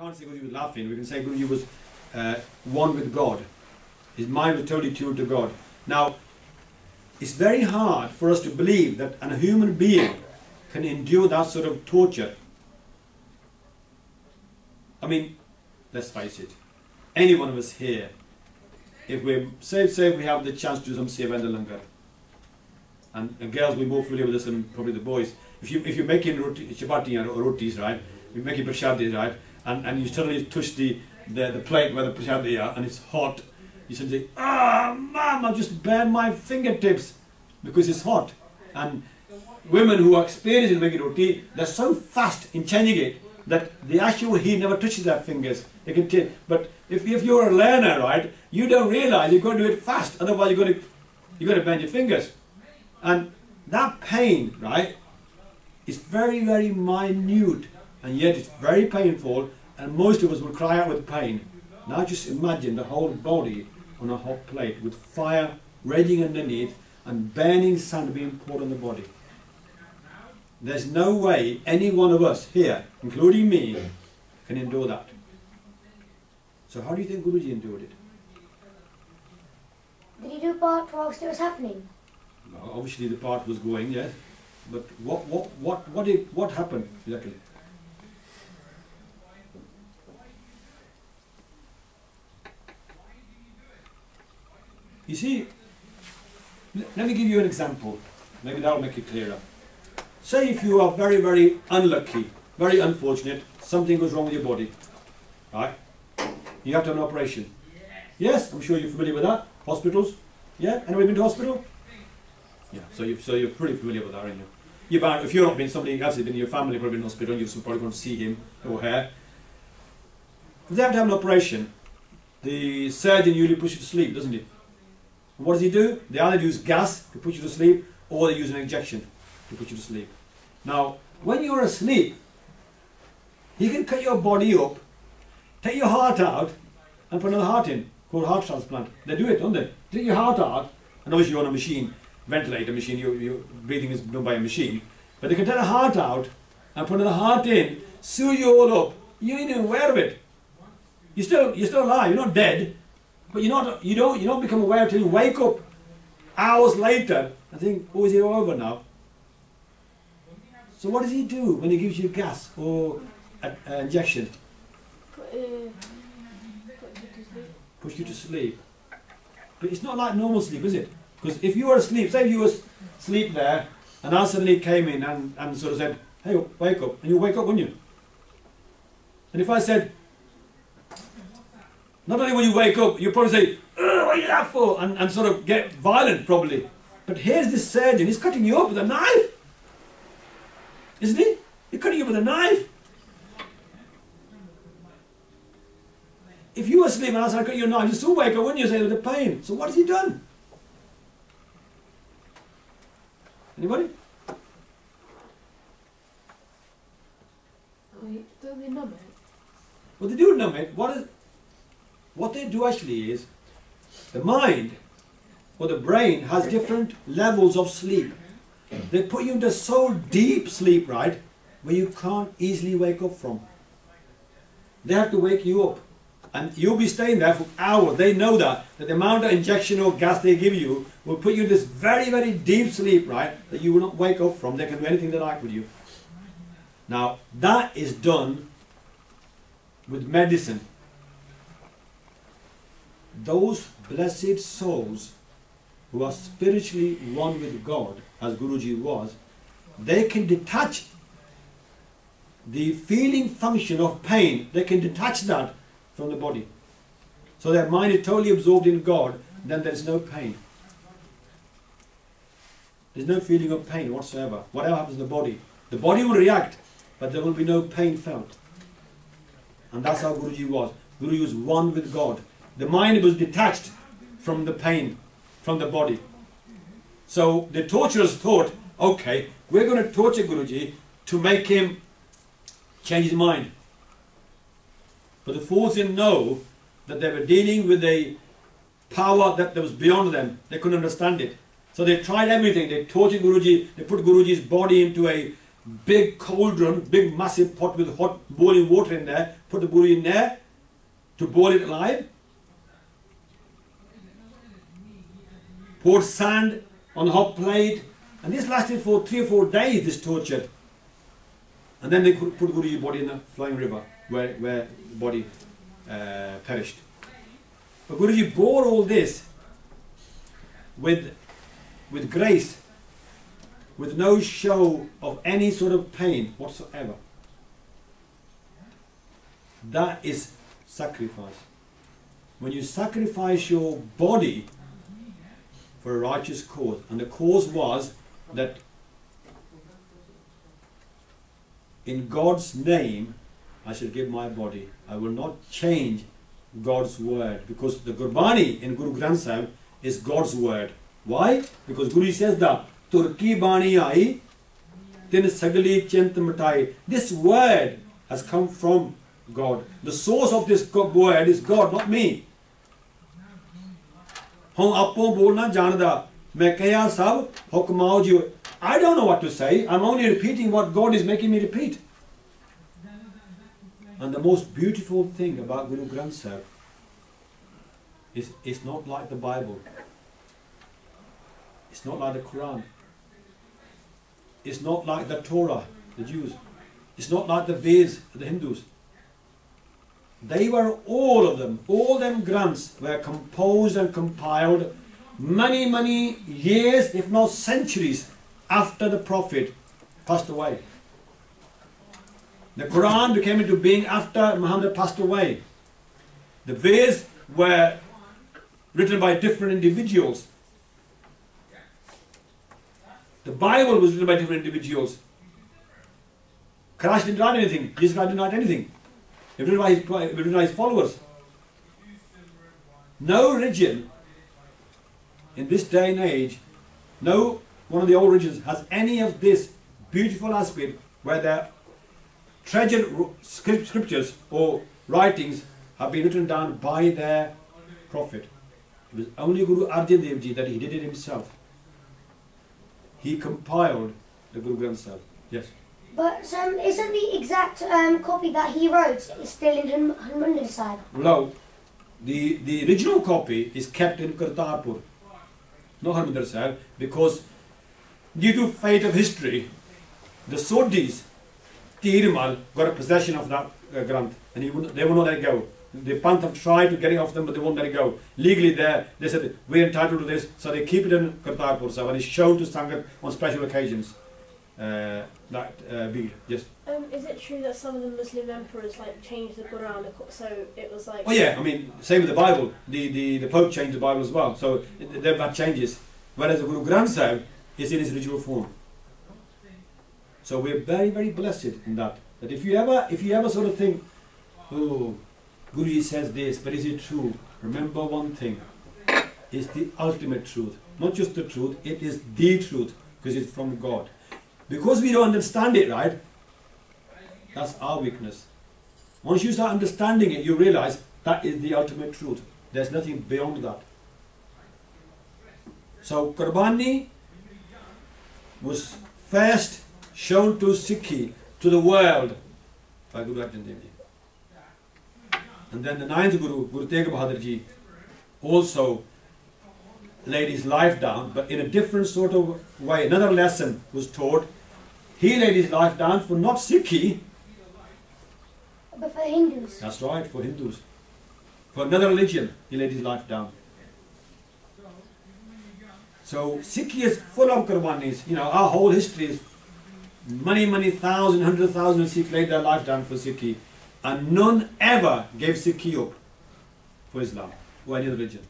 can't say Guruji was laughing, we can say Guruji was one with God. His mind was totally tuned to God. Now, it's very hard for us to believe that a human being can endure that sort of torture. I mean, let's face it, any one of us here, if we're, say we have the chance to do some seva and langar, and girls we're more familiar with this than probably the boys, if you're making chapati or rotis, right, you're making prashadis, right, and you suddenly touch the plate where the prashadi are and it's hot, you suddenly say, ah, mom, I just burned my fingertips because it's hot. And women who are experienced in making roti, they're so fast in changing it that the actual heat never touches their fingers. They can but if you're a learner, right, you don't realize you've got to do it fast, otherwise you're going to burn your fingers. And that pain, right, is very, very minute, and yet it's very painful, and most of us will cry out with pain. Now just imagine the whole body on a hot plate with fire raging underneath and burning sand being poured on the body. There's no way any one of us here, including me, can endure that. So how do you think Guruji endured it? Did he do part whilst it was happening? Well, obviously the part was going, yes. But what happened exactly? You see, let me give you an example. Maybe that will make it clearer. Say if you are very, very unlucky, very unfortunate, something goes wrong with your body, right? You have to have an operation. Yes, I'm sure you're familiar with that. Hospitals, yeah? Anybody been to hospital? Yeah, so you're pretty familiar with that, aren't you? If you're not been, somebody else has been in your family, probably in hospital, and you're probably going to see him or her. If they have to have an operation, the surgeon usually puts you to sleep, doesn't he? And what does he do? They either use gas to put you to sleep, or they use an injection to put you to sleep. Now, when you're asleep, he can cut your body up, take your heart out, and put another heart in, called heart transplant. They do it, don't they? Take your heart out, and obviously you're on a machine, ventilator machine, your breathing is done by a machine, but they can take the heart out and put another heart in, sew you all up. You ain't even aware of it. You're still alive. You're not dead, but you don't become aware until you wake up hours later and think, oh, is it all over now? So what does he do when he gives you gas or an injection? Push you to sleep. But it's not like normal sleep, is it? Because if you were asleep, say if you were asleep there, and I suddenly came in and sort of said, hey, wake up, and you wake up, wouldn't you? And if I said, not only will you wake up, you'll probably say, what are you that for? And sort of get violent, probably. But here's this surgeon, he's cutting you up with a knife. Isn't he? He's cutting you with a knife. If you were asleep and I said, I cut your knife, you still wake up, wouldn't you, say, with the pain? So what has he done? Anybody? Don't they numb it? Well, they do numb it. What they do actually is, the mind or the brain has different levels of sleep. They put you into so deep sleep, right, where you can't easily wake up from. They have to wake you up. And you'll be staying there for hours. They know that the amount of injection or gas they give you will put you in this very, very deep sleep, right, that you will not wake up from. They can do anything they like with you. Now, that is done with medicine. Those blessed souls who are spiritually one with God, as Guruji was, they can detach the feeling function of pain. They can detach that from the body. So their mind is totally absorbed in God, then there's no pain. There's no feeling of pain whatsoever. Whatever happens in the body will react, but there will be no pain felt. And that's how Guruji was. Guruji was one with God. The mind was detached from the pain, from the body. So the torturers thought, okay, we're going to torture Guruji to make him change his mind. But the fools didn't know that they were dealing with a power that was beyond them. They couldn't understand it. So they tried everything. They tortured Guruji. They put Guruji's body into a big cauldron, big massive pot with hot boiling water in there, put the buri in there to boil it alive, poured sand on a hot plate, and this lasted for 3 or 4 days, this torture. And then they put Guruji's body in the flowing river where the body perished. But Guruji bore all this with grace, with no show of any sort of pain whatsoever. That is sacrifice. When you sacrifice your body for a righteous cause, and the cause was that in God's name I shall give my body. I will not change God's word, because the Gurbani in Guru Granth Sahib is God's word. Why? Because Guru says that Turki Bani Ai Tin Sagli Chint Matai. This word has come from God. The source of this word is God, not me. I don't know what to say. I'm only repeating what God is making me repeat. And the most beautiful thing about Guru Granth Sahib is it's not like the Bible. It's not like the Quran. It's not like the Torah, the Jews. It's not like the Veds, the Hindus. They were all of them, all them Granths were composed and compiled many years, if not centuries, after the Prophet passed away. The Quran became into being after Muhammad passed away. The Veds were written by different individuals. The Bible was written by different individuals. Christ didn't write anything. Jesus Christ didn't write anything. It was written by his followers. No religion in this day and age, no one of the old religions has any of this beautiful aspect where their treasured scriptures or writings have been written down by their prophet. It was only Guru Arjan Dev Ji that he did it himself. He compiled the Guru Granth Sahib. Yes. But isn't the exact copy that he wrote still in Harmandir Sahib? No. The original copy is kept in Kartarpur, not Harmandir Sahib, because due to fate of history, the Sodhis, Tirmal, got a possession of that Granth, and they would not let it go. The Panth have tried to get it off them, but they won't let it go. Legally they said, we're entitled to this, so they keep it in Kartarpur Sahib, and it's shown to Sangat on special occasions. That bead, yes. Is it true that some of the Muslim emperors changed the Quran, so it was like... Oh yeah, I mean, same with the Bible. The Pope changed the Bible as well, so they've had changes. Whereas the Guru Granth Sahib is in its original form. So we're very blessed in that. That if you ever sort of think, oh, Guruji says this, but is it true? Remember one thing, it's the ultimate truth. Not just the truth, it is the truth, because it's from God. Because we don't understand it right, that's our weakness. Once you start understanding it, you realize that is the ultimate truth. There's nothing beyond that. So Qurbani was first shown to Sikhi, to the world, by Guru Arjan Dev Ji. And then the ninth Guru, Guru Tegh Bahadur Ji, also laid his life down, but in a different sort of way. Another lesson was taught. He laid his life down for not Sikhi, but for Hindus. That's right, for Hindus. For another religion, he laid his life down. So Sikhi is full of Qurbanis. You know, our whole history is many thousand, 100,000 Sikhs laid their life down for Sikhi, and none ever gave Sikhi up for Islam or any other religion.